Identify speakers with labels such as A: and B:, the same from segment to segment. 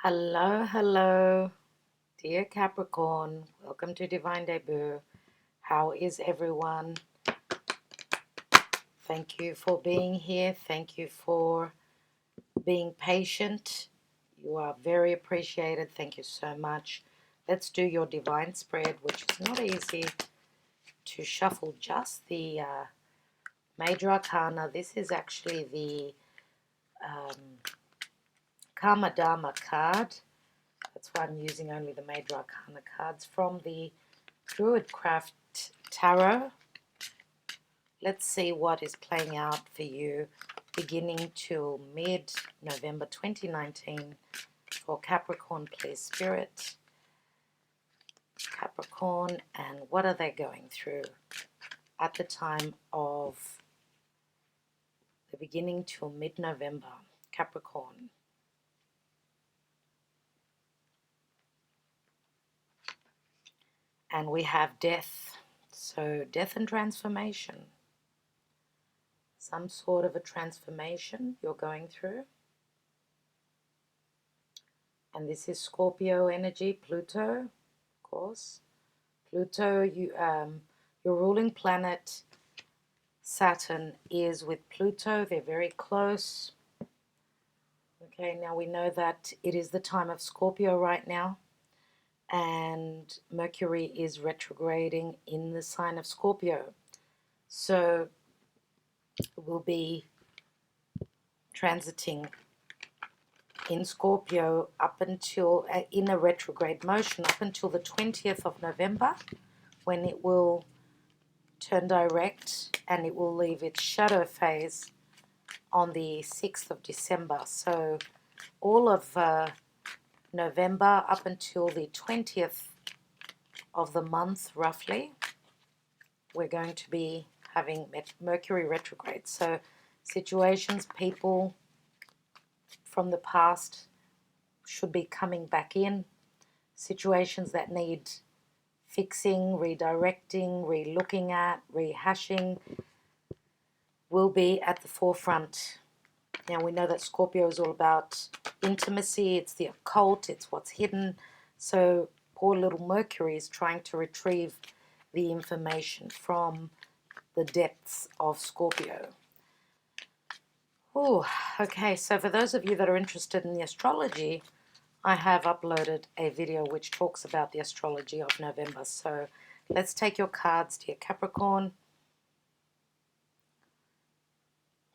A: Hello, hello, dear Capricorn. Welcome to Divine Debut. How is everyone? Thank you for being here. Thank you for being patient. You are very appreciated. Thank you so much. Let's do your divine spread, which is not easy to shuffle just the major arcana. This is actually the Karma Dharma card. That's why I'm using only the major arcana cards from the Druid Craft Tarot. Let's see what is playing out for you beginning till mid-November 2019 for Capricorn, please, Spirit. Capricorn, and what are they going through at the time of the beginning till mid-November, Capricorn. And we have death, so death and transformation. Some sort of a transformation you're going through. And this is Scorpio energy, Pluto, of course. Pluto, your ruling planet, Saturn, is with Pluto. They're very close. Okay, now we know that it is the time of Scorpio right now. And Mercury is retrograding in the sign of Scorpio. So we'll be transiting in Scorpio up until, in a retrograde motion, up until the 20th of November, when it will turn direct and it will leave its shadow phase on the 6th of December. So all of November up until the 20th of the month, roughly, we're going to be having Mercury retrograde. So situations, people from the past should be coming back in. Situations that need fixing, redirecting, re-looking at, rehashing will be at the forefront. Now we know that Scorpio is all about intimacy, it's the occult, it's what's hidden. So poor little Mercury is trying to retrieve the information from the depths of Scorpio. Oh, okay, so for those of you that are interested in the astrology, I have uploaded a video which talks about the astrology of November. So let's take your cards, dear Capricorn.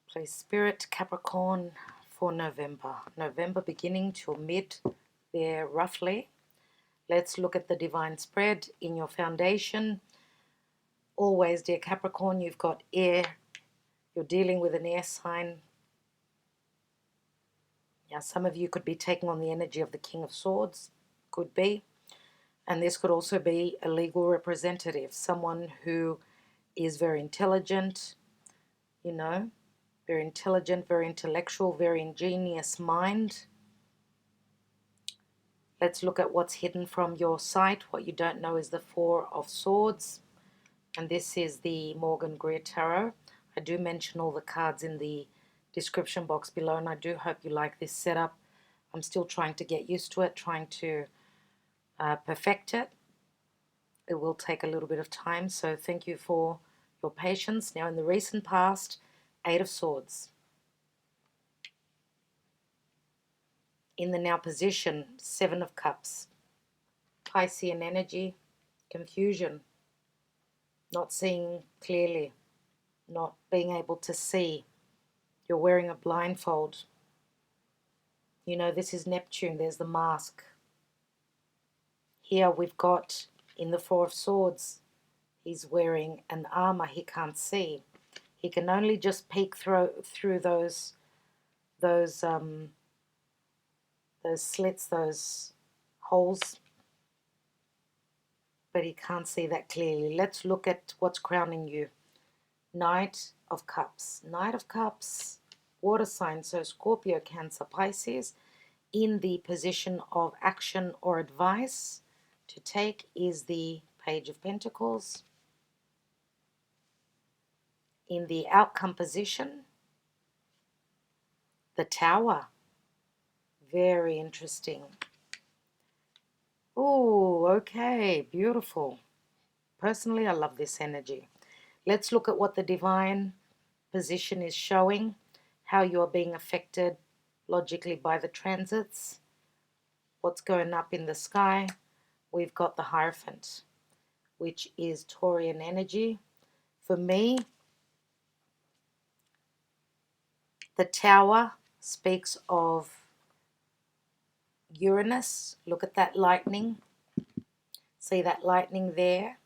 A: Please, Spirit, Capricorn, for November. November beginning till mid there, roughly. Let's look at the divine spread in your foundation. Always, dear Capricorn, you've got air. You're dealing with an air sign. Now, some of you could be taking on the energy of the King of Swords. Could be. And this could also be a legal representative. Someone who is very intelligent, you know. Very intelligent, very intellectual, very ingenious mind. Let's look at what's hidden from your sight. What you don't know is the Four of Swords. And this is the Morgan-Greer Tarot. I do mention all the cards in the description box below, and I do hope you like this setup. I'm still trying to get used to it, trying to perfect it. It will take a little bit of time, so thank you for your patience. Now, in the recent past, Eight of Swords. In the now position, Seven of Cups. Piscean energy, confusion, not seeing clearly, not being able to see. You're wearing a blindfold. You know, this is Neptune, there's the mask. Here we've got, in the Four of Swords, he's wearing an armor he can't see. He can only just peek through those slits, those holes, but he can't see that clearly. Let's look at what's crowning you. Knight of Cups. Knight of Cups, water sign, so Scorpio, Cancer, Pisces. In the position of action or advice to take is the Page of Pentacles. In the outcome position, the Tower. Very interesting. Oh, okay, beautiful. Personally, I love this energy. Let's look at what the divine position is showing, how you are being affected logically by the transits, what's going up in the sky. We've got the Hierophant, which is Taurian energy. For me, the Tower speaks of Uranus. Look at that lightning. See that lightning there?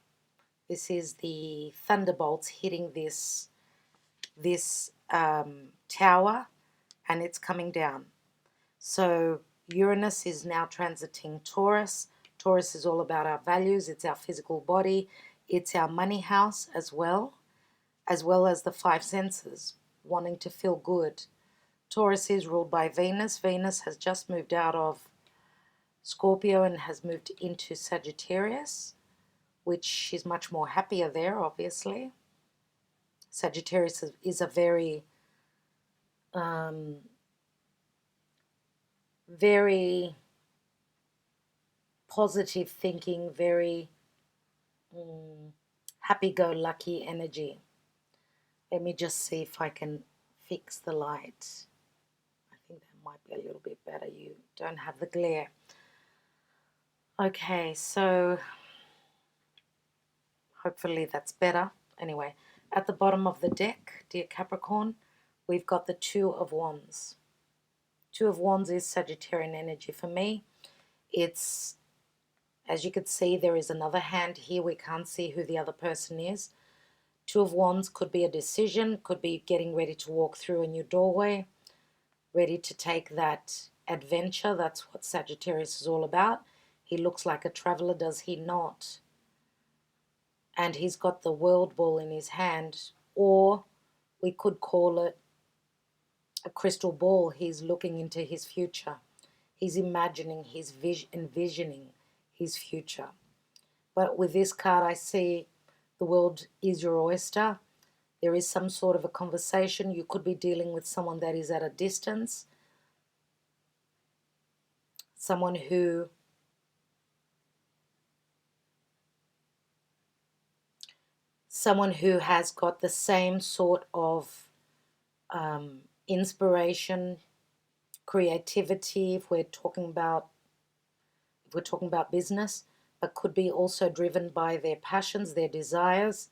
A: This is the thunderbolts hitting this tower, and it's coming down. So Uranus is now transiting Taurus. Taurus is all about our values. It's our physical body. It's our money house as well as the five senses, wanting to feel good. Taurus is ruled by Venus. Venus has just moved out of Scorpio and has moved into Sagittarius, which she's much more happier there, obviously. Sagittarius is a very, very positive thinking, very happy-go-lucky energy. Let me just see if I can fix the light. I think that might be a little bit better. You don't have the glare. Okay, so hopefully that's better. Anyway, at the bottom of the deck, dear Capricorn, we've got the Two of Wands. Two of Wands is Sagittarian energy for me. It's, as you could see, there is another hand here. We can't see who the other person is. Two of Wands could be a decision, could be getting ready to walk through a new doorway, ready to take that adventure. That's what Sagittarius is all about. He looks like a traveler, does he not? And he's got the world ball in his hand, or we could call it a crystal ball. He's looking into his future. He's imagining, he's envisioning his future. But with this card, I see the world is your oyster. There is some sort of a conversation. You could be dealing with someone that is at a distance. Someone who has got the same sort of inspiration, creativity, if we're talking about business, but could be also driven by their passions, their desires,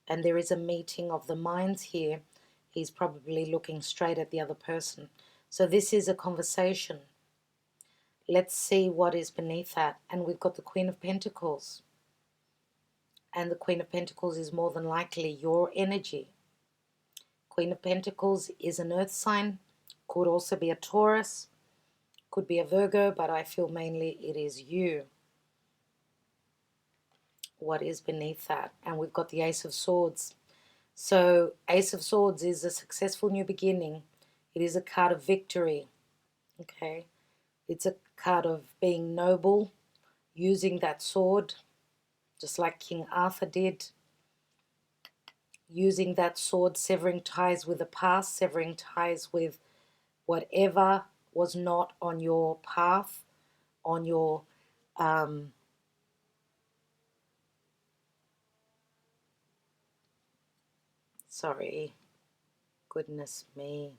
A: and there is a meeting of the minds here. He's probably looking straight at the other person. So this is a conversation. Let's see what is beneath that. And we've got the Queen of Pentacles. And the Queen of Pentacles is more than likely your energy. Queen of Pentacles is an earth sign, could also be a Taurus, could be a Virgo, but I feel mainly it is you. What is beneath that? And we've got the Ace of Swords. So Ace of Swords is a successful new beginning. It is a card of victory. Okay. It's a card of being noble, using that sword, just like King Arthur did. Using that sword, severing ties with the past, severing ties with whatever was not on your path, on your sorry, goodness me,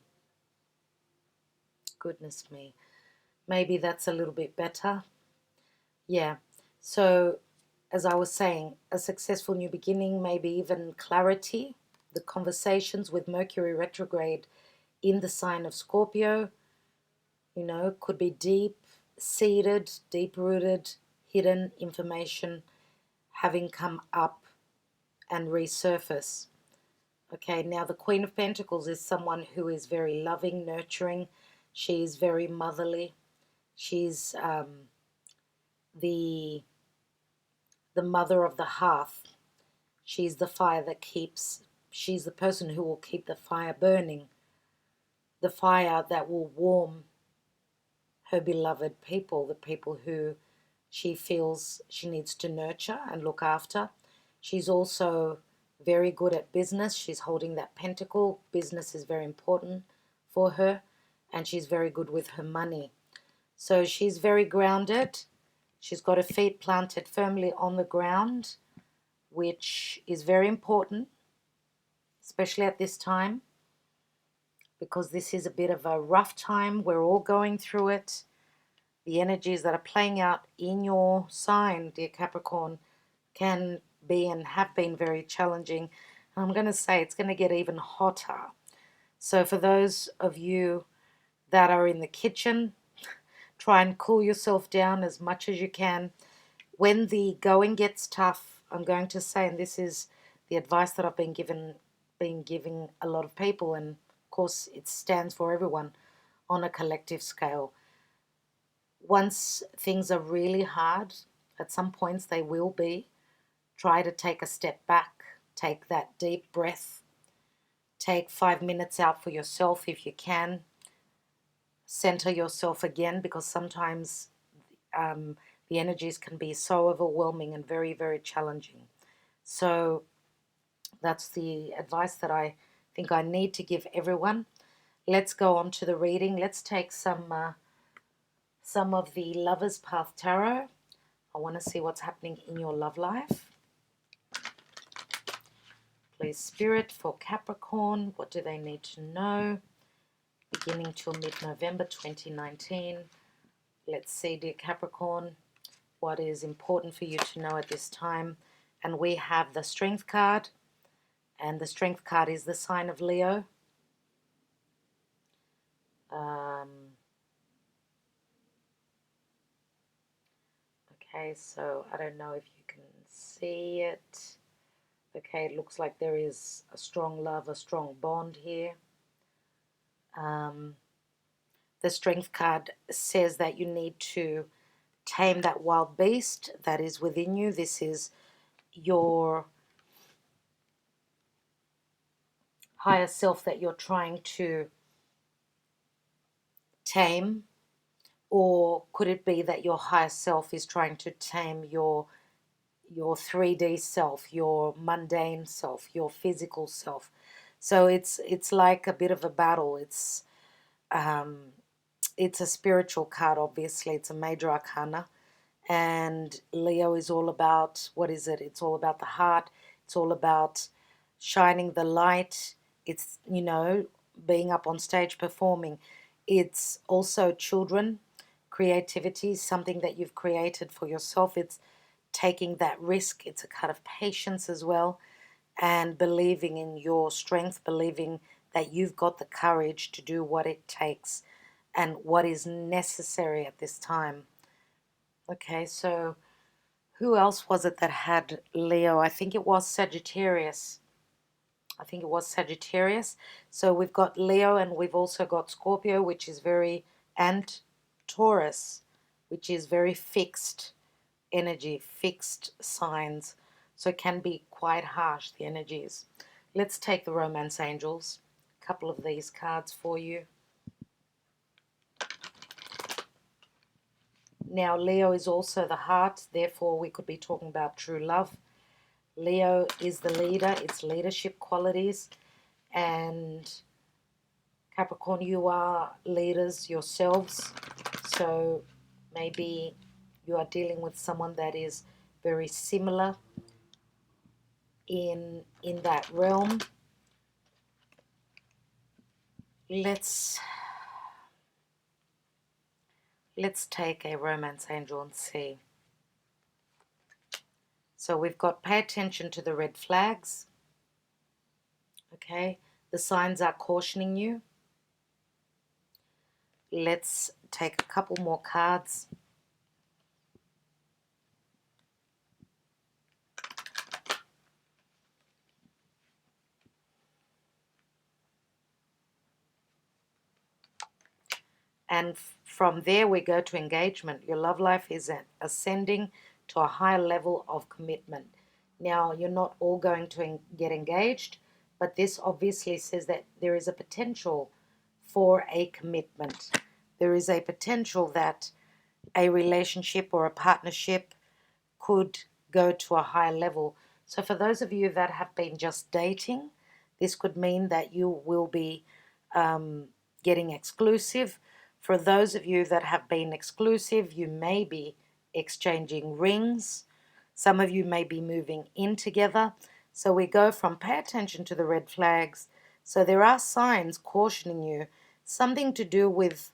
A: maybe that's a little bit better. Yeah, so as I was saying, a successful new beginning, maybe even clarity. The conversations with Mercury retrograde in the sign of Scorpio, you know, could be deep-seated, deep-rooted, hidden information having come up and resurface. Okay, now the Queen of Pentacles is someone who is very loving, nurturing. She's very motherly. She's the mother of the hearth. She's the fire that keeps, she's the person who will keep the fire burning. The fire that will warm her beloved people, the people who she feels she needs to nurture and look after. She's also very good at business. She's holding that pentacle. Business is very important for her, and she's very good with her money. So she's very grounded. She's got her feet planted firmly on the ground, which is very important, especially at this time, because this is a bit of a rough time. We're all going through it. The energies that are playing out in your sign, dear Capricorn, can be and have been very challenging. And I'm going to say it's going to get even hotter. So for those of you that are in the kitchen, try and cool yourself down as much as you can. When the going gets tough, I'm going to say, and this is the advice that I've been giving a lot of people, and of course it stands for everyone on a collective scale. Once things are really hard, at some points they will be, try to take a step back, take that deep breath, take 5 minutes out for yourself if you can, center yourself again, because sometimes the energies can be so overwhelming and very, very challenging. So that's the advice that I think I need to give everyone. Let's go on to the reading. Let's take some of the Lover's Path Tarot. I want to see what's happening in your love life. Please, Spirit, for Capricorn, what do they need to know? Beginning till mid-November 2019. Let's see, dear Capricorn, what is important for you to know at this time. And we have the Strength card, and the Strength card is the sign of Leo. Okay, so I don't know if you can see it. Okay, it looks like there is a strong love, a strong bond here. The Strength card says that you need to tame that wild beast that is within you. This is your higher self that you're trying to tame. Or could it be that your higher self is trying to tame your 3D self, your mundane self, your physical self? So it's like a bit of a battle. It's a spiritual card, obviously. It's a major arcana. And Leo is all about, what is it? It's all about the heart. It's all about shining the light. It's, being up on stage performing. It's also children, creativity, something that you've created for yourself. It's taking that risk. It's a kind of patience as well. And believing in your strength, believing that you've got the courage to do what it takes and what is necessary at this time. Okay, so who else was it that had Leo? I think it was Sagittarius. So we've got Leo, and we've also got Scorpio, which is and Taurus, which is very fixed energy, fixed signs. So it can be quite harsh, the energies. Let's take the Romance Angels. A couple of these cards for you. Now, Leo is also the heart, therefore we could be talking about true love. Leo is the leader, it's leadership qualities. And Capricorn, you are leaders yourselves. So maybe you are dealing with someone that is very similar in that realm. Let's take a Romance Angel and see. So we've got pay attention to the red flags. Okay, the signs are cautioning you. Let's take a couple more cards. And from there we go to engagement. Your love life is ascending to a higher level of commitment. Now, you're not all going to get engaged, but this obviously says that there is a potential for a commitment. There is a potential that a relationship or a partnership could go to a higher level. So for those of you that have been just dating, this could mean that you will be getting exclusive. For those of you that have been exclusive, you may be exchanging rings. Some of you may be moving in together. So we go from pay attention to the red flags. So there are signs cautioning you, something to do with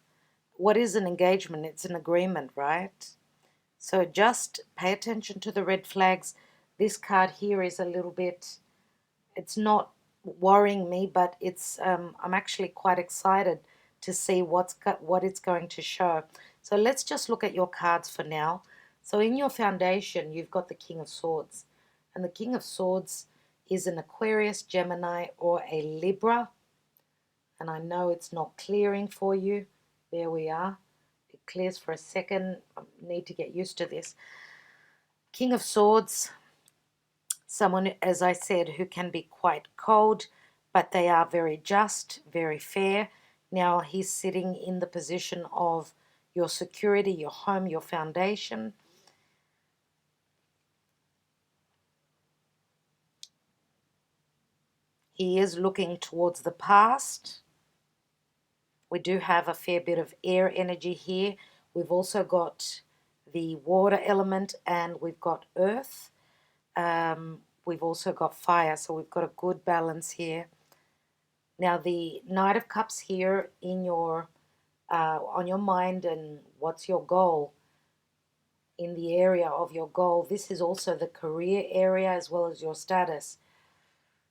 A: what is an engagement. It's an agreement, right? So just pay attention to the red flags. This card here is a little bit, it's not worrying me, but it's I'm actually quite excited to see what it's going to show. So let's just look at your cards for now. So in your foundation, you've got the King of Swords. And the King of Swords is an Aquarius, Gemini, or a Libra. And I know it's not clearing for you. There we are. It clears for a second. I need to get used to this. King of Swords, someone, as I said, who can be quite cold, but they are very just, very fair. Now he's sitting in the position of your security, your home, your foundation. He is looking towards the past. We do have a fair bit of air energy here. We've also got the water element and we've got earth. We've also got fire, so we've got a good balance here. Now the Knight of Cups here in your on your mind, and what's your goal in the area of your goal. This is also the career area as well as your status.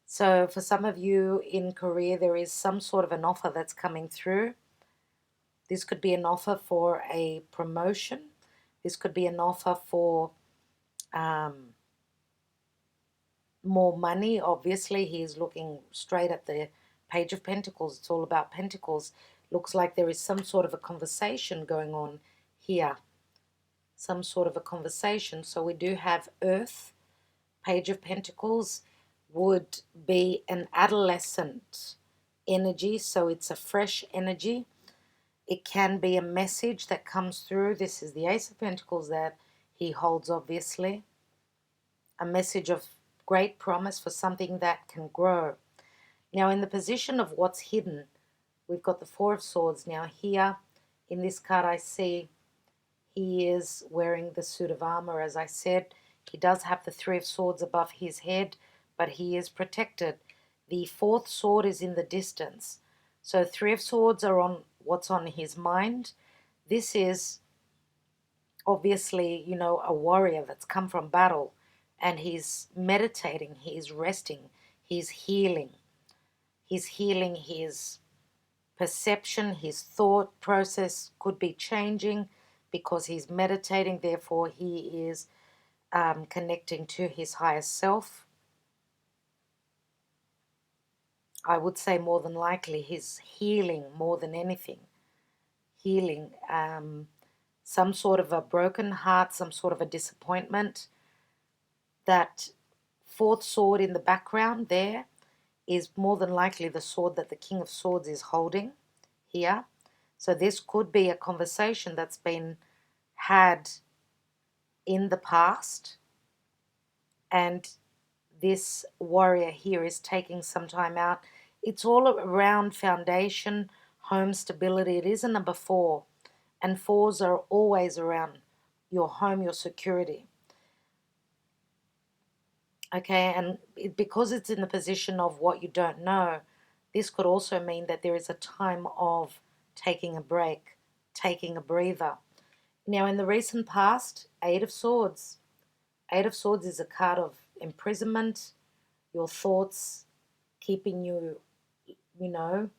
A: So for some of you in career, there is some sort of an offer that's coming through. This could be an offer for a promotion. This could be an offer for more money. Obviously, he is looking straight at the Page of Pentacles. It's all about Pentacles. Looks like there is some sort of a conversation going on here. Some sort of a conversation. So we do have Earth. Page of Pentacles would be an adolescent energy. So it's a fresh energy. It can be a message that comes through. This is the Ace of Pentacles that he holds, obviously. A message of great promise for something that can grow. Now, in the position of what's hidden, we've got the Four of Swords. Now, here in this card, I see he is wearing the suit of armor. As I said, he does have the Three of Swords above his head, but he is protected. The fourth sword is in the distance. So, Three of Swords are on what's on his mind. This is obviously, you know, a warrior that's come from battle, and he's meditating, he's resting, he's healing. He's healing his perception, his thought process could be changing because he's meditating. Therefore, he is connecting to his higher self. I would say more than likely he's healing more than anything. Healing some sort of a broken heart, some sort of a disappointment. That fourth sword in the background there is more than likely the sword that the King of Swords is holding here. So this could be a conversation that's been had in the past, and this warrior here is taking some time out. It's all around foundation, home stability. It is a number 4, and 4s are always around your home, your security. Okay, and because it's in the position of what you don't know, this could also mean that there is a time of taking a break, taking a breather. Now, in the recent past, Eight of Swords. Eight of Swords is a card of imprisonment, your thoughts keeping you, you know,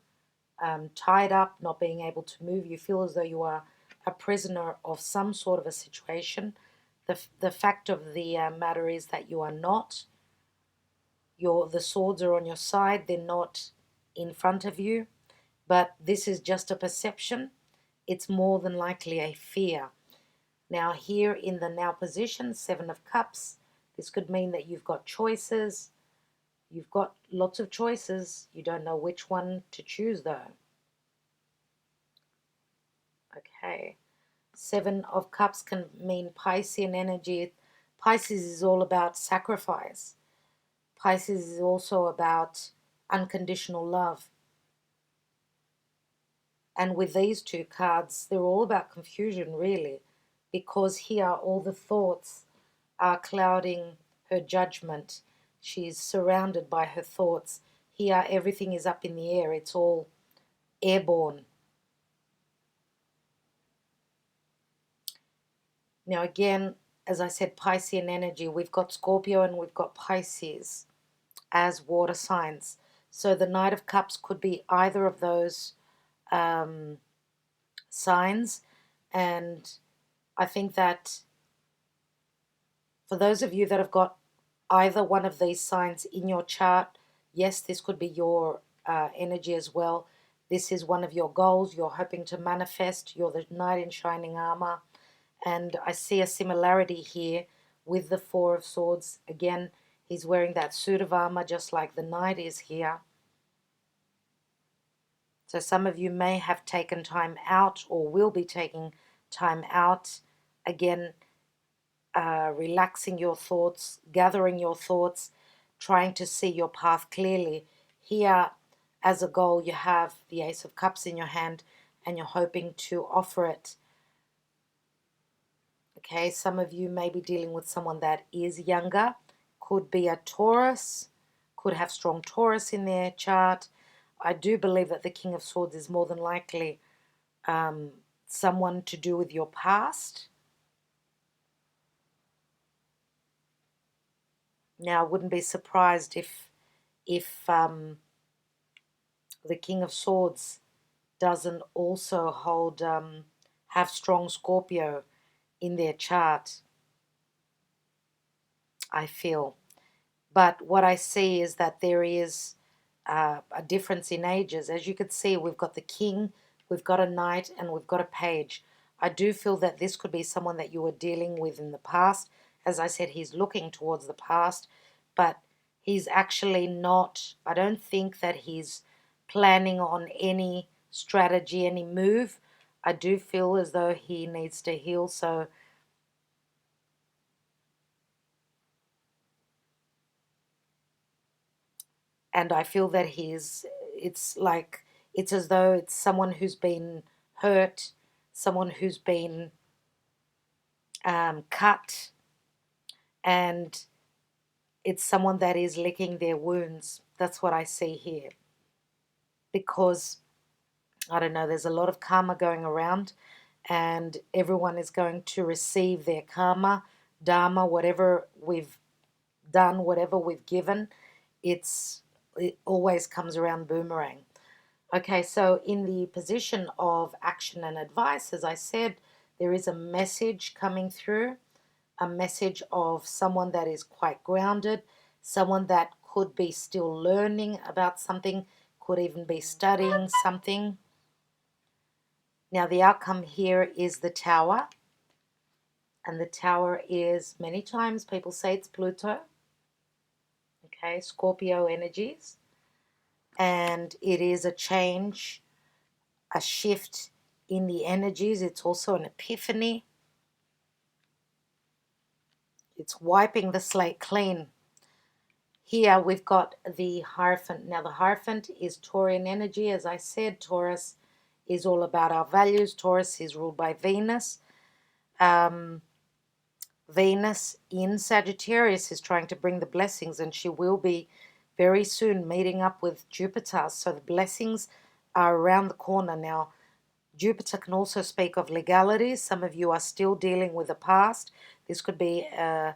A: tied up, not being able to move. You feel as though you are a prisoner of some sort of a situation. The fact of the matter is that you are not. The swords are on your side. They're not in front of you. But this is just a perception. It's more than likely a fear. Now here in the now position, Seven of Cups, this could mean that you've got choices. You've got lots of choices. You don't know which one to choose though. Okay. Seven of Cups can mean Piscean energy. Pisces is all about sacrifice. Pisces is also about unconditional love. And with these two cards, they're all about confusion, really, because here all the thoughts are clouding her judgment. She's surrounded by her thoughts. Here, everything is up in the air. It's all airborne. Now, again, as I said, Piscean energy. We've got Scorpio and we've got Pisces as water signs. So the Knight of Cups could be either of those signs. And I think that for those of you that have got either one of these signs in your chart, yes, this could be your energy as well. This is one of your goals. You're hoping to manifest. You're the knight in shining armor. And I see a similarity here with the Four of Swords. Again, he's wearing that suit of armor just like the knight is here. So some of you may have taken time out or will be taking time out. Again, relaxing your thoughts, gathering your thoughts, trying to see your path clearly. Here, as a goal, you have the Ace of Cups in your hand and you're hoping to offer it. Okay, some of you may be dealing with someone that is younger. Could be a Taurus, could have strong Taurus in their chart. I do believe that the King of Swords is more than likely someone to do with your past. Now, I wouldn't be surprised if the King of Swords doesn't also hold have strong Scorpio in their chart, I feel. But what I see is that there is a difference in ages. As you could see, we've got the king, we've got a knight, and we've got a page. I do feel that this could be someone that you were dealing with in the past. As I said, he's looking towards the past, but he's actually not, I don't think that he's planning on any strategy, any move. I do feel as though he needs to heal, so and I feel that it's as though it's someone who's been hurt, someone who's been cut, and it's someone that is licking their wounds. That's what I see here. Because, I don't know, there's a lot of karma going around, and everyone is going to receive their karma, dharma, whatever we've done, whatever we've given. It always comes around boomerang. Okay, so in the position of action and advice, as I said, there is a message coming through, a message of someone that is quite grounded, someone that could be still learning about something, could even be studying something. Now, the outcome here is the Tower, and the Tower is, many times people say it's Pluto, okay, Scorpio energies, and it is a change, a shift in the energies. It's also an epiphany. It's wiping the slate clean. Here we've got the Hierophant. Now the Hierophant is Taurian energy. As I said, Taurus is all about our values. Taurus is ruled by Venus. Venus in Sagittarius is trying to bring the blessings, and she will be very soon meeting up with Jupiter. So the blessings are around the corner now. Jupiter can also speak of legalities. Some of you are still dealing with the past. This could be, a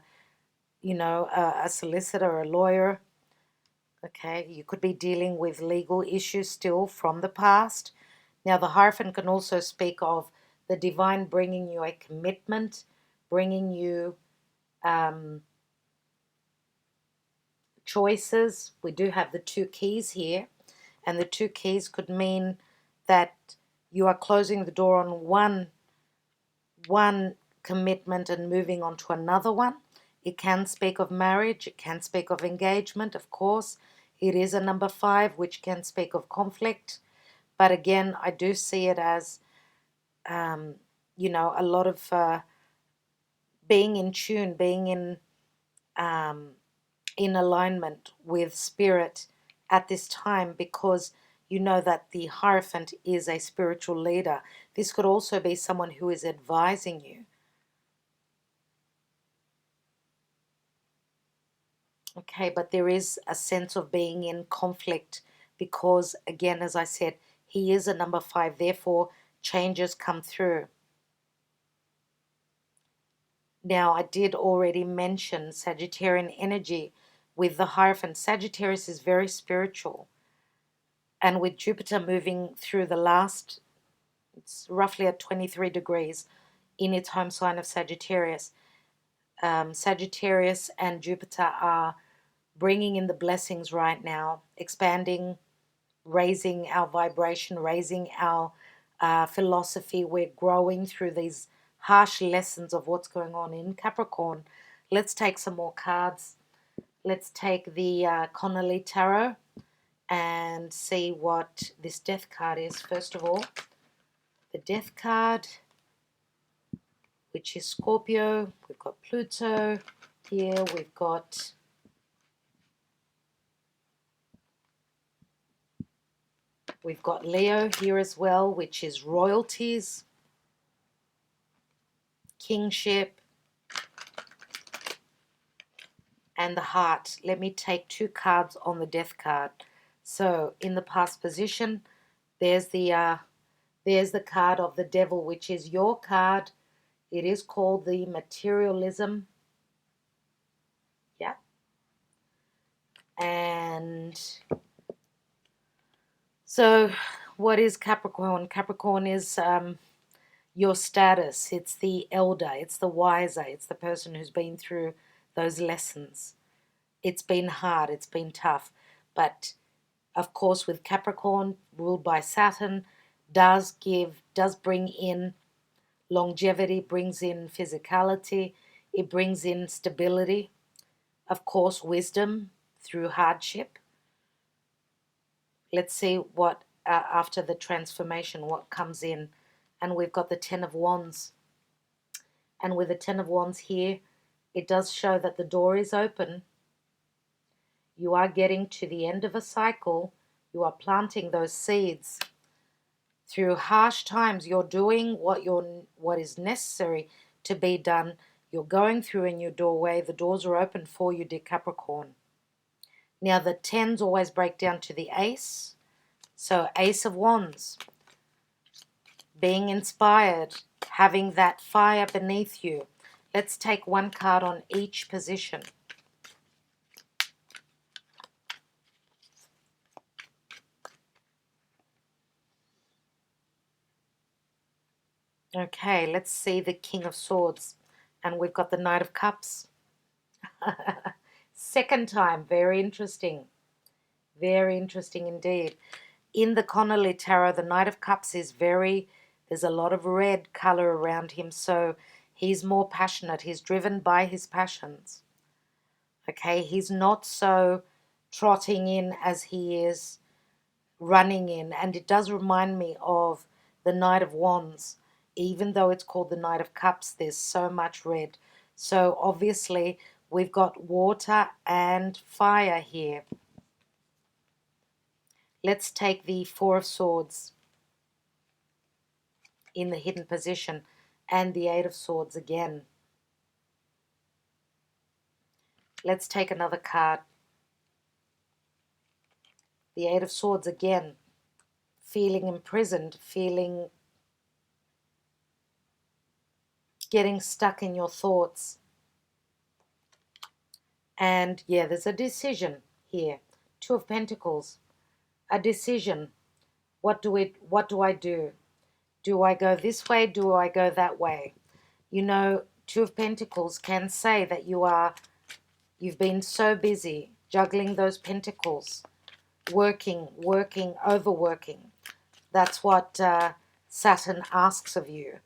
A: solicitor, a lawyer. Okay, you could be dealing with legal issues still from the past. Now, the Hierophant can also speak of the divine bringing you a commitment, bringing you choices. We do have the two keys here, and the two keys could mean that you are closing the door on one commitment and moving on to another one. It can speak of marriage. It can speak of engagement, of course. It is a number 5, which can speak of conflict. But again, I do see it as, a lot of being in tune, being in alignment with spirit at this time, because you know that the Hierophant is a spiritual leader. This could also be someone who is advising you. Okay, but there is a sense of being in conflict because, again, as I said, he is a number 5, therefore changes come through. Now, I did already mention Sagittarian energy with the Hierophant. Sagittarius is very spiritual. And with Jupiter moving through the last, it's roughly at 23 degrees in its home sign of Sagittarius. Sagittarius and Jupiter are bringing in the blessings right now, expanding, raising our vibration, raising our philosophy. We're growing through these harsh lessons of what's going on in Capricorn. Let's take some more cards. Let's take the Connolly Tarot and see what this Death card is. First of all, the Death card, which is Scorpio. We've got Pluto here. We've got Leo here as well, which is royalties, kingship, and the heart. Let me take 2 cards on the Death card. So in the past position, there's the card of the Devil, which is your card. It is called the materialism. Yeah. And so what is Capricorn? Capricorn is your status. It's the elder. It's the wiser. It's the person who's been through those lessons. It's been hard. It's been tough. But of course, with Capricorn, ruled by Saturn, does bring in longevity, brings in physicality, it brings in stability, of course, wisdom through hardship. Let's see what, after the transformation, what comes in. And we've got the 10 of Wands. And with the 10 of Wands here, it does show that the door is open. You are getting to the end of a cycle. You are planting those seeds. Through harsh times, you're doing what is necessary to be done. You're going through in your doorway. The doors are open for you, dear Capricorn. Now, the 10s always break down to the Ace. So, Ace of Wands. Being inspired. Having that fire beneath you. Let's take 1 card on each position. Okay, let's see the King of Swords. And we've got the Knight of Cups. Second time, very interesting. Very interesting indeed. In the Connolly Tarot, the Knight of Cups is there's a lot of red color around him, so he's more passionate. He's driven by his passions. Okay, he's not so trotting in as he is running in. And it does remind me of the Knight of Wands. Even though it's called the Knight of Cups, there's so much red. So obviously, we've got water and fire here. Let's take the 4 of Swords in the hidden position and the 8 of Swords again. Let's take another card. The 8 of Swords again. Feeling imprisoned, getting stuck in your thoughts. And yeah, there's a decision here. 2 of Pentacles. A decision. What do I do? Do I go this way? Do I go that way? You know, 2 of Pentacles can say that you've been so busy juggling those pentacles, working, overworking. That's what Saturn asks of you.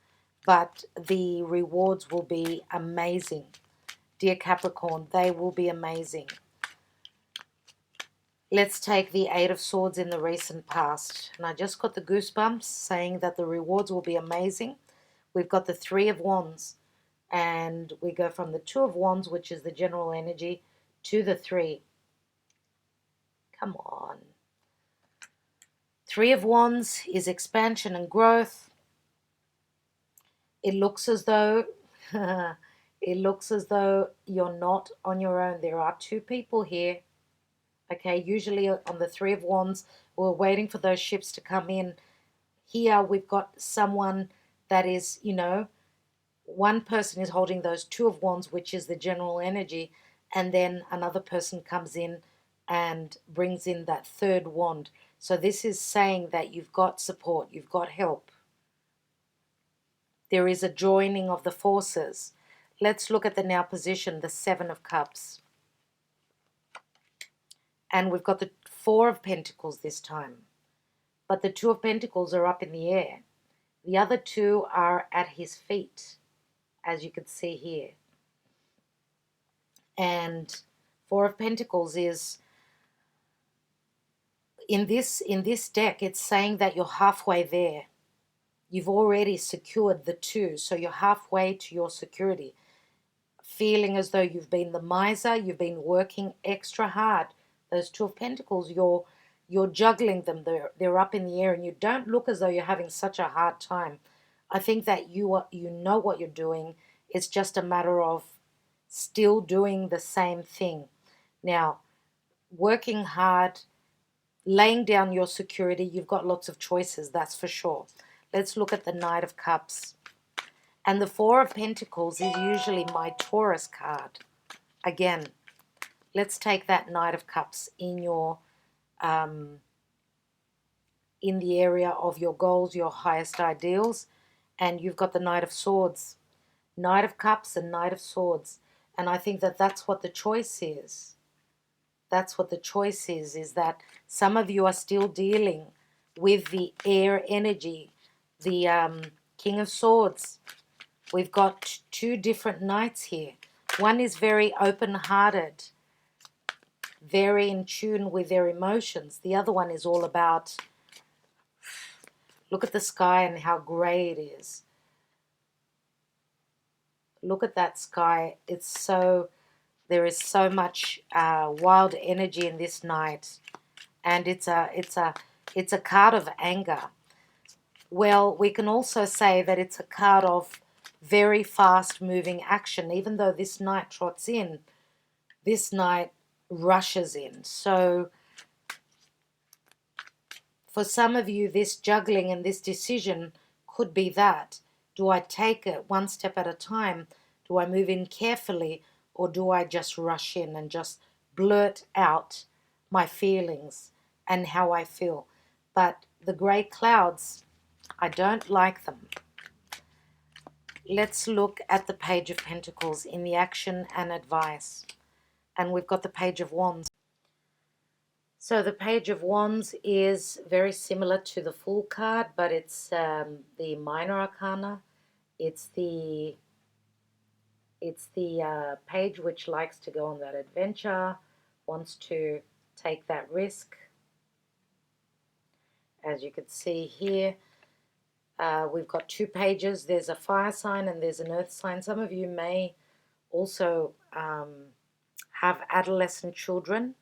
A: But the rewards will be amazing. Dear Capricorn, they will be amazing. Let's take the 8 of Swords in the recent past. And I just got the goosebumps saying that the rewards will be amazing. We've got the 3 of Wands. And we go from the 2 of Wands, which is the general energy, to the 3. Come on. Three of Wands is expansion and growth. It looks as though you're not on your own. There are two people here. Okay, usually on the Three of Wands, we're waiting for those ships to come in. Here we've got someone that is, one person is holding those Two of Wands, which is the general energy, and then another person comes in and brings in that third wand. So this is saying that you've got support, you've got help. There is a joining of the forces. Let's look at the now position, the Seven of Cups. And we've got the Four of Pentacles this time. But the Two of Pentacles are up in the air. The other two are at his feet, as you can see here. And Four of Pentacles is, in this deck, it's saying that you're halfway there. You've already secured the two, so you're halfway to your security. Feeling as though you've been the miser, you've been working extra hard. Those Two of Pentacles, you're juggling them. They're up in the air, and you don't look as though you're having such a hard time. I think that you know what you're doing. It's just a matter of still doing the same thing. Now, working hard, laying down your security, you've got lots of choices, that's for sure. Let's look at the Knight of Cups. And the Four of Pentacles is usually my Taurus card. Again, let's take that Knight of Cups in your in the area of your goals, your highest ideals, and you've got the Knight of Swords. Knight of Cups and Knight of Swords. And I think that that's what the choice is. That's what the choice is that some of you are still dealing with the air energy, the King of Swords. We've got two different knights here. One is very open-hearted, very in tune with their emotions. The other one is all about, look at the sky and how grey it is. Look at that sky. There is so much wild energy in this night, and it's a card of anger. Well, we can also say that it's a card of very fast-moving action. Even though this knight trots in, this knight rushes in. So for some of you, this juggling and this decision could be that. Do I take it one step at a time? Do I move in carefully? Or do I just rush in and just blurt out my feelings and how I feel? But the grey clouds, I don't like them. Let's look at the Page of Pentacles in the action and advice. And we've got the Page of Wands. So the Page of Wands is very similar to the Fool card, but it's the minor arcana. It's the page which likes to go on that adventure, wants to take that risk. As you can see here, we've got two pages. There's a fire sign and there's an earth sign. Some of you may also have adolescent children,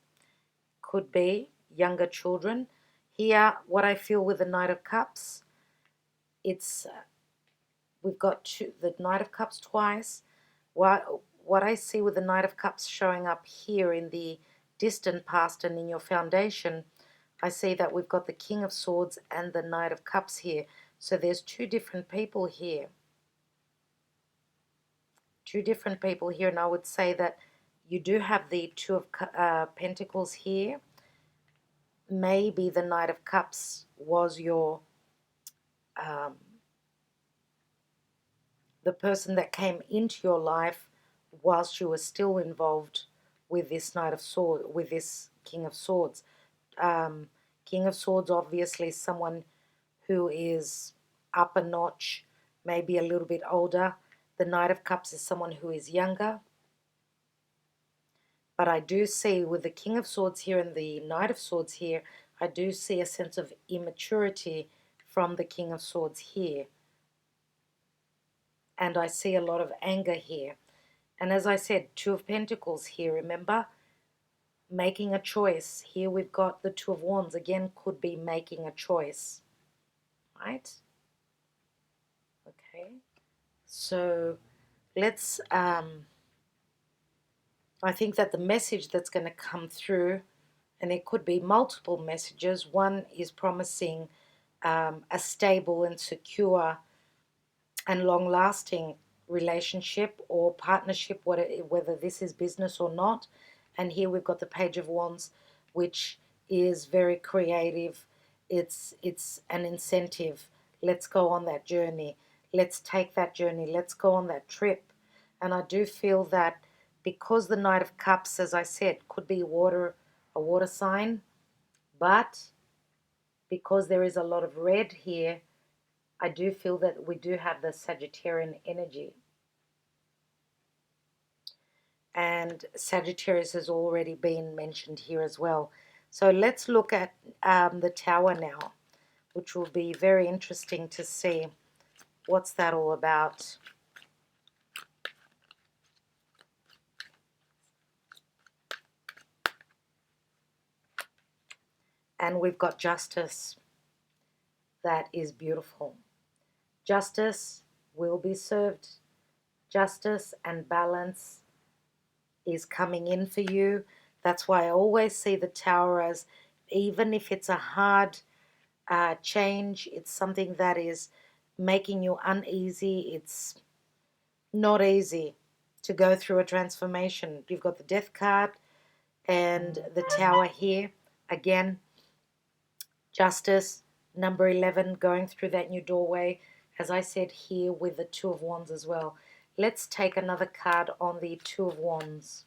A: could be younger children. Here, what I feel with the Knight of Cups, we've got the Knight of Cups twice. What I see with the Knight of Cups showing up here in the distant past and in your foundation, I see that we've got the King of Swords and the Knight of Cups here. So there's two different people here. Two different people here, and I would say that you do have the Two of Pentacles here. Maybe the Knight of Cups was your the person that came into your life whilst you were still involved with this Knight of Swords, with this King of Swords. King of Swords, obviously someone who is up a notch, maybe a little bit older. The Knight of Cups is someone who is younger. But I do see with the King of Swords here and the Knight of Swords here, I do see a sense of immaturity from the King of Swords here. And I see a lot of anger here. And as I said, Two of Pentacles here, remember? making a choice. Here we've got the Two of Wands. Again, could be making a choice, right? Okay, so let's, I think that the message that's going to come through, and it could be multiple messages. One is promising a stable and secure and long-lasting relationship or partnership, whether this is business or not. And here we've got the Page of Wands, which is very creative. It's an incentive. Let's go on that journey. Let's take that journey. Let's go on that trip. And I do feel that because the Knight of Cups, as I said, could be a water sign, but because there is a lot of red here, I do feel that we do have the Sagittarian energy. And Sagittarius has already been mentioned here as well. So let's look at the Tower now, which will be very interesting to see. What's that all about? And we've got Justice. That is beautiful. Justice will be served. Justice and balance is coming in for you. That's why I always see the Tower as, even if it's a hard change, it's something that is making you uneasy. It's not easy to go through a transformation. You've got the Death card and the Tower here. Again, Justice, number 11, going through that new doorway. As I said here with the Two of Wands as well. Let's take another card on the Two of Wands.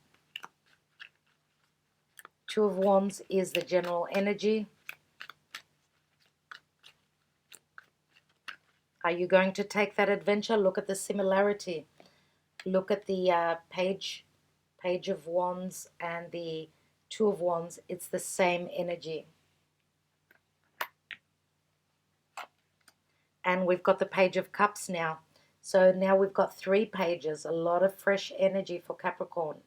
A: Two of Wands is the general energy. Are you going to take that adventure? Look at the similarity. Look at the Page of Wands and the Two of Wands. It's the same energy. And we've got the Page of Cups now. So now we've got 3 pages. A lot of fresh energy for Capricorn.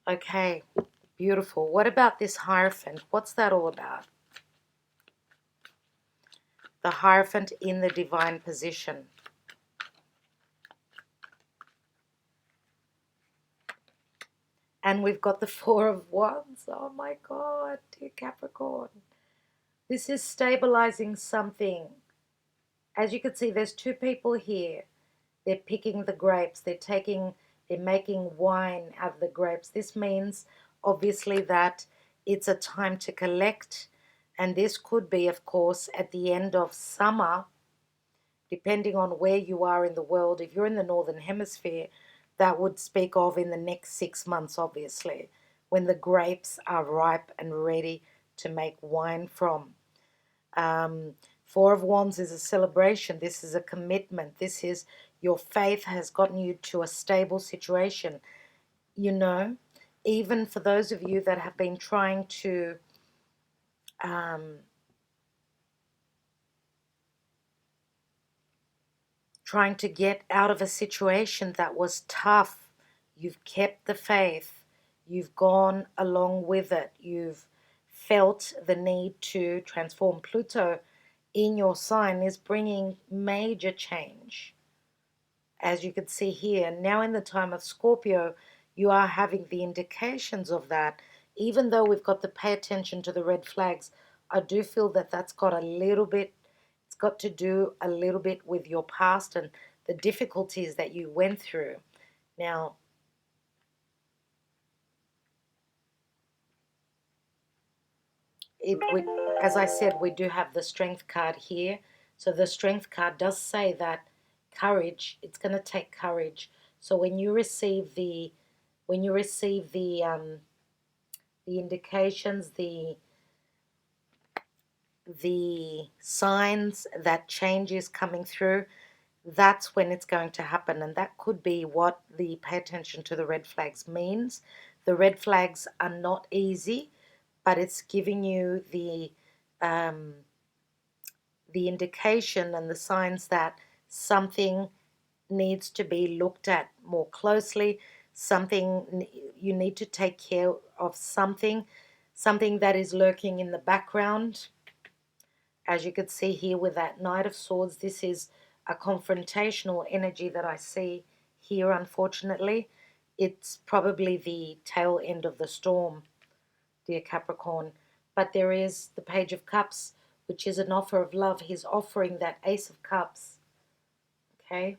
A: Okay, beautiful. What about this Hierophant? What's that all about? The Hierophant in the divine position. And we've got the Four of Wands. Oh my God, dear Capricorn. This is stabilizing something. As you can see, there's 2 people here. They're picking the grapes. They're making wine out of the grapes. This means, obviously, that it's a time to collect. And this could be, of course, at the end of summer, depending on where you are in the world. If you're in the Northern Hemisphere, that would speak of in the next 6 months, obviously, when the grapes are ripe and ready to make wine from. Four of Wands is a celebration. This is a commitment. This is your faith has gotten you to a stable situation. You know, even for those of you that have been trying to get out of a situation that was tough, you've kept the faith. You've gone along with it. You've felt the need to transform. Pluto in your sign is bringing major change. As you can see here, now in the time of Scorpio, you are having the indications of that. Even though we've got to pay attention to the red flags, I do feel that that's got a little bit, it's got to do a little bit with your past and the difficulties that you went through. Now, as I said, we do have the Strength card here. So the Strength card does say that courage, it's going to take courage. So when you receive the indications, the signs that change is coming through, that's when it's going to happen. And that could be what the pay attention to the red flags means. The red flags are not easy, but it's giving you the indication and the signs that something needs to be looked at more closely. something, you need to take care of something that is lurking in the background. As you can see here with that Knight of Swords, this is a confrontational energy that I see here, unfortunately. It's probably the tail end of the storm, dear Capricorn. But there is the Page of Cups, which is an offer of love. He's offering that Ace of Cups, okay?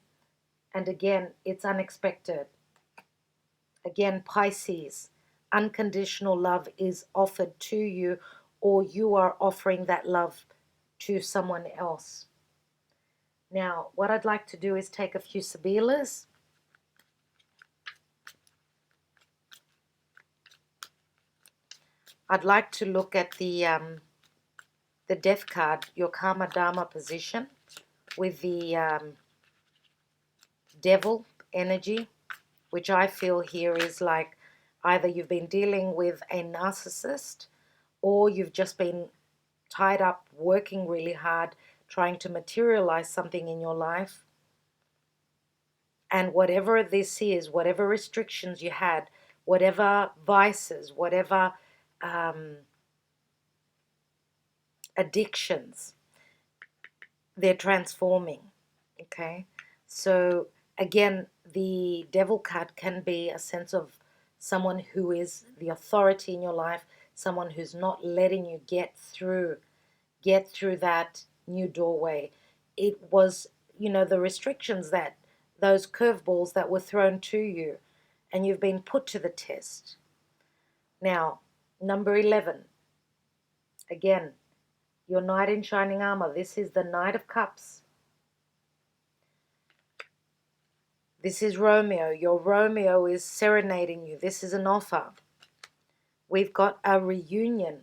A: And again, it's unexpected. Again, Pisces, unconditional love is offered to you, or you are offering that love to someone else. Now, what I'd like to do is take a few Sibillas. I'd like to look at the Death card, your Karma Dharma position, with the Devil energy, which I feel here is like either you've been dealing with a narcissist, or you've just been tied up working really hard trying to materialize something in your life. And whatever this is, whatever restrictions you had, whatever vices, whatever addictions, they're transforming, okay? So again, the Devil card can be a sense of someone who is the authority in your life, someone who's not letting you get through that new doorway. It was, the restrictions, that those curveballs that were thrown to you, and you've been put to the test. Now, number 11, again, your Knight in Shining Armor. This is the Knight of Cups. This is Romeo. Your Romeo is serenading you. This is an offer. We've got a reunion.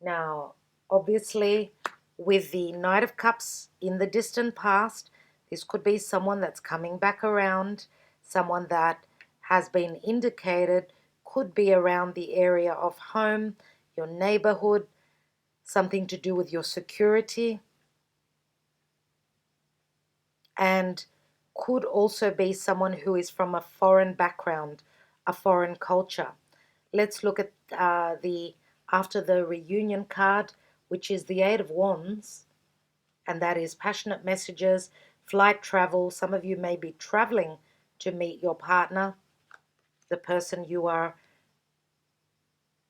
A: Now, obviously, with the Knight of Cups in the distant past, this could be someone that's coming back around, someone that has been indicated, could be around the area of home, your neighborhood, something to do with your security, and could also be someone who is from a foreign background, a foreign culture. Let's look at after the reunion card, which is the Eight of Wands, and that is passionate messages, flight travel. Some of you may be traveling to meet your partner, the person you are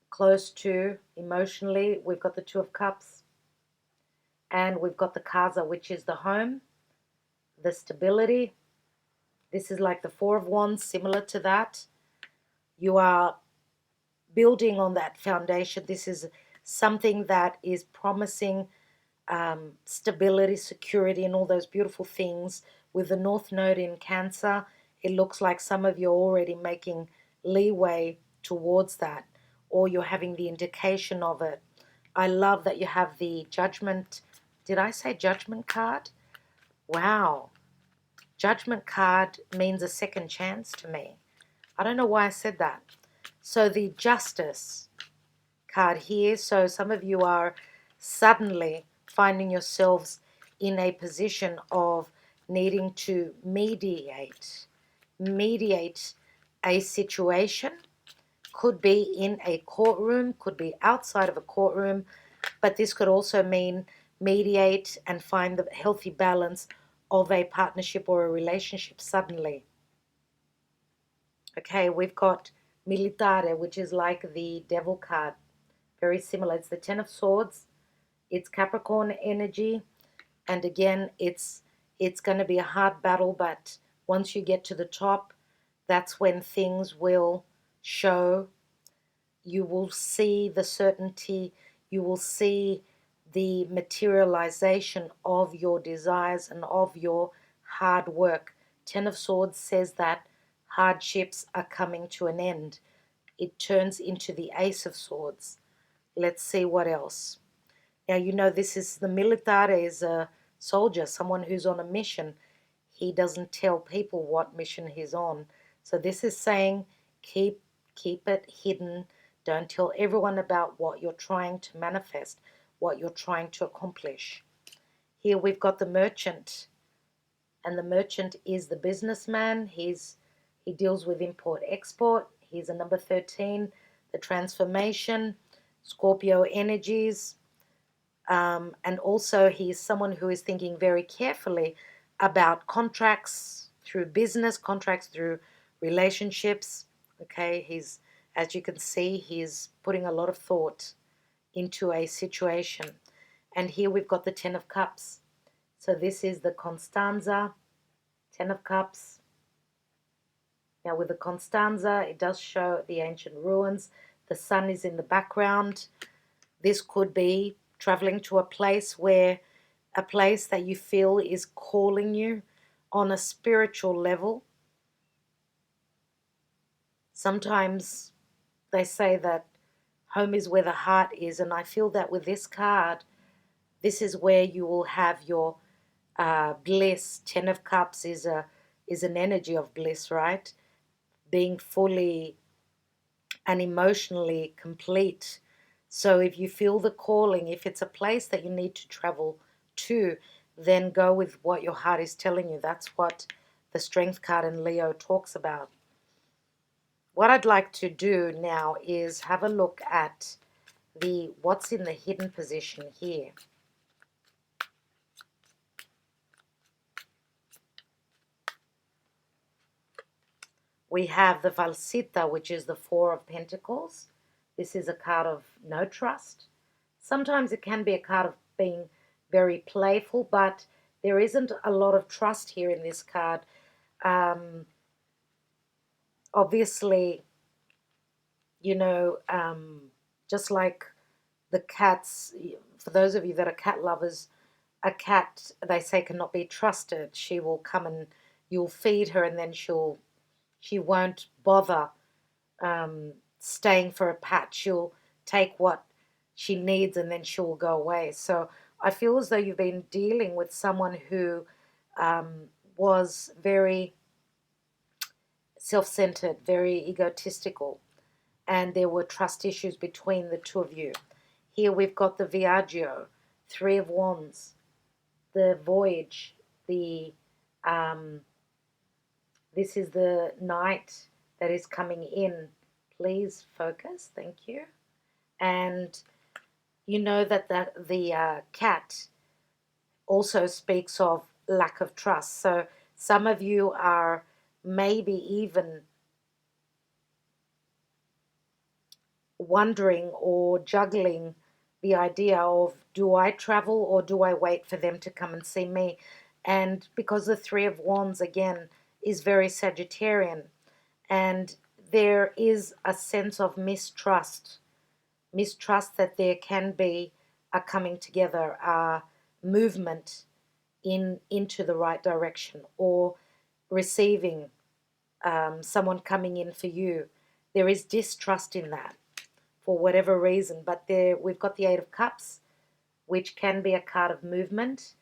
A: close to emotionally. We've got the Two of Cups, and we've got the Casa, which is the home, the stability. This is like the Four of Wands, similar to that. You are building on that foundation. This is something that is promising stability, security, and all those beautiful things. With the North Node in Cancer, it looks like some of you are already making leeway towards that, or you're having the indication of it. I love that you have the Judgment. Did I say Judgment card? Wow. Judgment card means a second chance to me. I don't know why I said that. So the Justice card here. So some of you are suddenly finding yourselves in a position of needing to mediate a situation. Could be in a courtroom, could be outside of a courtroom, but this could also mean mediate and find the healthy balance of a partnership or a relationship suddenly. Okay, we've got Militare, which is like the Devil card. Very similar. It's the Ten of Swords. It's Capricorn energy. And again, it's going to be a hard battle, but once you get to the top, that's when things will show. You will see the certainty. You will see the materialization of your desires and of your hard work. Ten of Swords says that hardships are coming to an end. It turns into the Ace of Swords. Let's see what else. Now, this is the Militare is a soldier, someone who's on a mission. He doesn't tell people what mission he's on. So this is saying keep it hidden. Don't tell everyone about what you're trying to manifest, what you're trying to accomplish. Here we've got the Merchant. And the Merchant is the businessman. He's He deals with import-export. He's a number 13, the transformation, Scorpio energies. And also he's someone who is thinking very carefully about contracts through business, contracts through relationships. Okay, he's, as you can see, he's putting a lot of thought into a situation. And here we've got the 10 of Cups. So this is the Constanza, 10 of Cups. Now with the Constanza, it does show the ancient ruins. The sun is in the background. This could be traveling to a place that you feel is calling you on a spiritual level. Sometimes they say that home is where the heart is, and I feel that with this card, this is where you will have your bliss. 10 of Cups is an energy of bliss, right? Being fully and emotionally complete. So if you feel the calling, if it's a place that you need to travel to, then go with what your heart is telling you. That's what the Strength card in Leo talks about. What I'd like to do now is have a look at what's in the hidden position here. We have the Valsita, which is the 4 of Pentacles. This is a card of no trust. Sometimes it can be a card of being very playful, but there isn't a lot of trust here in this card. Obviously, you know, just like the cats, for those of you that are cat lovers, a cat, they say, cannot be trusted. She will come and you'll feed her, and then she won't bother staying for a pat. She'll take what she needs and then she'll go away. So I feel as though you've been dealing with someone who was very self-centered, very egotistical, and there were trust issues between the two of you. Here we've got the Viaggio, 3 of Wands, the Voyage, this is the Knight that is coming in. Please focus, thank you. And you know that the cat also speaks of lack of trust. So some of you are maybe even wondering or juggling the idea of, do I travel or do I wait for them to come and see me? And because the 3 of Wands, again, is very Sagittarian, and there is a sense of mistrust that there can be a coming together, a movement into the right direction, or receiving someone coming in for you. There is distrust in that for whatever reason, but there we've got the 8 of Cups, which can be a card of movement,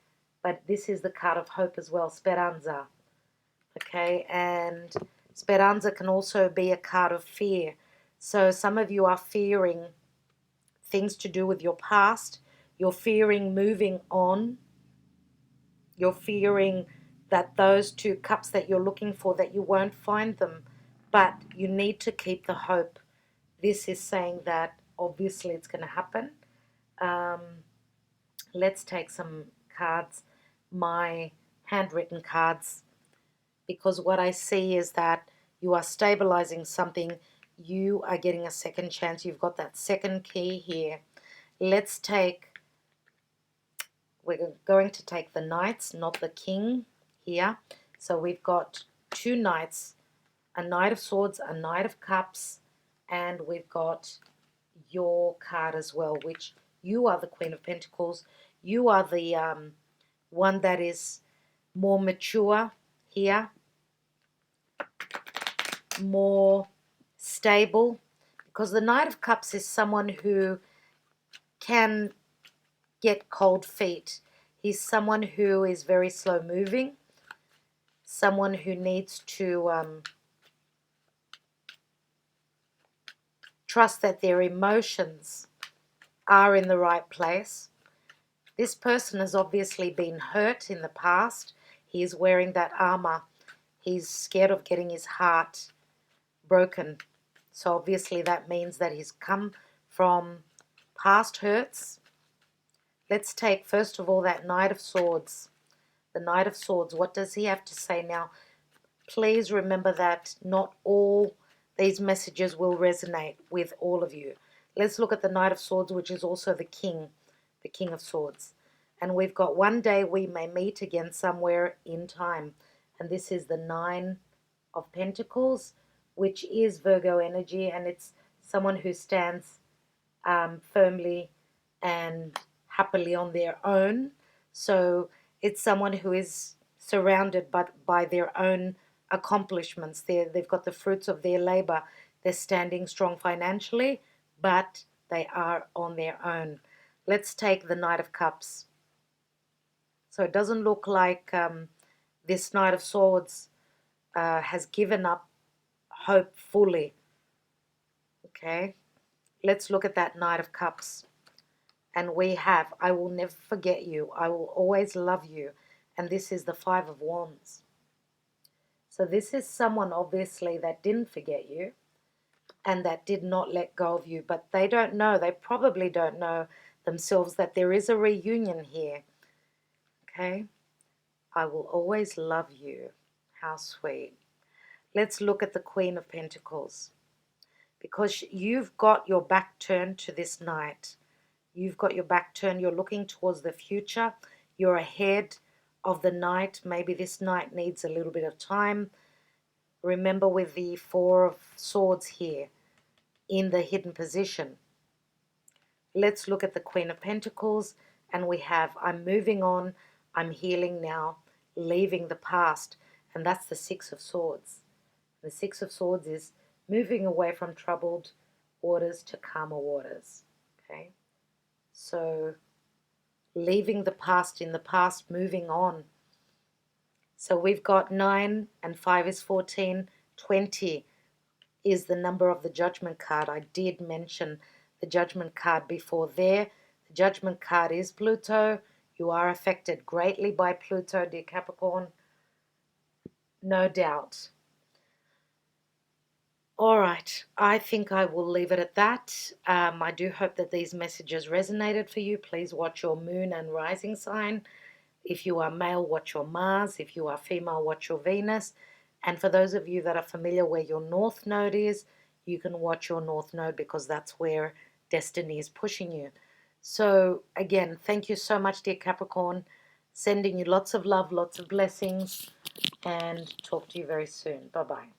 A: but this is the card of hope as well, Speranza. Okay, and Speranza can also be a card of fear. So some of you are fearing things to do with your past. You're fearing moving on. You're fearing that those 2 cups that you're looking for, that you won't find them, but you need to keep the hope. This is saying that obviously it's going to happen. Let's take some cards, my handwritten cards, because what I see is that you are stabilizing something. You are getting a second chance. You've got that second key here. Let's take, we're going to take the Knights, not the King here. So we've got 2 Knights, a Knight of Swords, a Knight of Cups, and we've got your card as well, which you are the Queen of Pentacles. You are the one that is more mature here, more stable, because the Knight of Cups is someone who can get cold feet. He's someone who is very slow moving, someone who needs to trust that their emotions are in the right place. This person has obviously been hurt in the past. He is wearing that armor He's scared of getting his heart broken. So obviously that means that he's come from past hurts. Let's take, first of all, that Knight of Swords. The Knight of Swords, what does he have to say now? Please remember that not all these messages will resonate with all of you. Let's look at the Knight of Swords, which is also the King of Swords. And we've got one day we may meet again somewhere in time. And this is the Nine of Pentacles, which is Virgo energy, and it's someone who stands firmly and happily on their own. So it's someone who is surrounded by their own accomplishments. They've got the fruits of their labor. They're standing strong financially, but they are on their own. Let's take the Knight of Cups. So it doesn't look like this Knight of Swords has given up hope fully. Okay, let's look at that Knight of Cups. And we have, I will never forget you. I will always love you. And this is the Five of Wands. So this is someone obviously that didn't forget you and that did not let go of you. But they don't know, they probably don't know themselves that there is a reunion here. Okay? I will always love you. How sweet. Let's look at the Queen of Pentacles. Because you've got your back turned to this Knight. You've got your back turned. You're looking towards the future. You're ahead of the Knight. Maybe this Knight needs a little bit of time. Remember with the Four of Swords here in the hidden position. Let's look at the Queen of Pentacles. And we have, I'm moving on. I'm healing now. Leaving the past. And that's the Six of Swords. The Six of Swords is moving away from troubled waters to calmer waters. Okay. So leaving the past in the past, moving on. So we've got 9 and 5 is 14. 20 is the number of the Judgment card. I did mention the Judgment card before there. The Judgment card is Pluto. You are affected greatly by Pluto, dear Capricorn. No doubt. All right, I think I will leave it at that. I do hope that these messages resonated for you. Please watch your moon and rising sign. If you are male, watch your Mars. If you are female, watch your Venus. And for those of you that are familiar where your North Node is, you can watch your North Node because that's where destiny is pushing you. So again, thank you so much, dear Capricorn. Sending you lots of love, lots of blessings, and talk to you very soon. Bye-bye.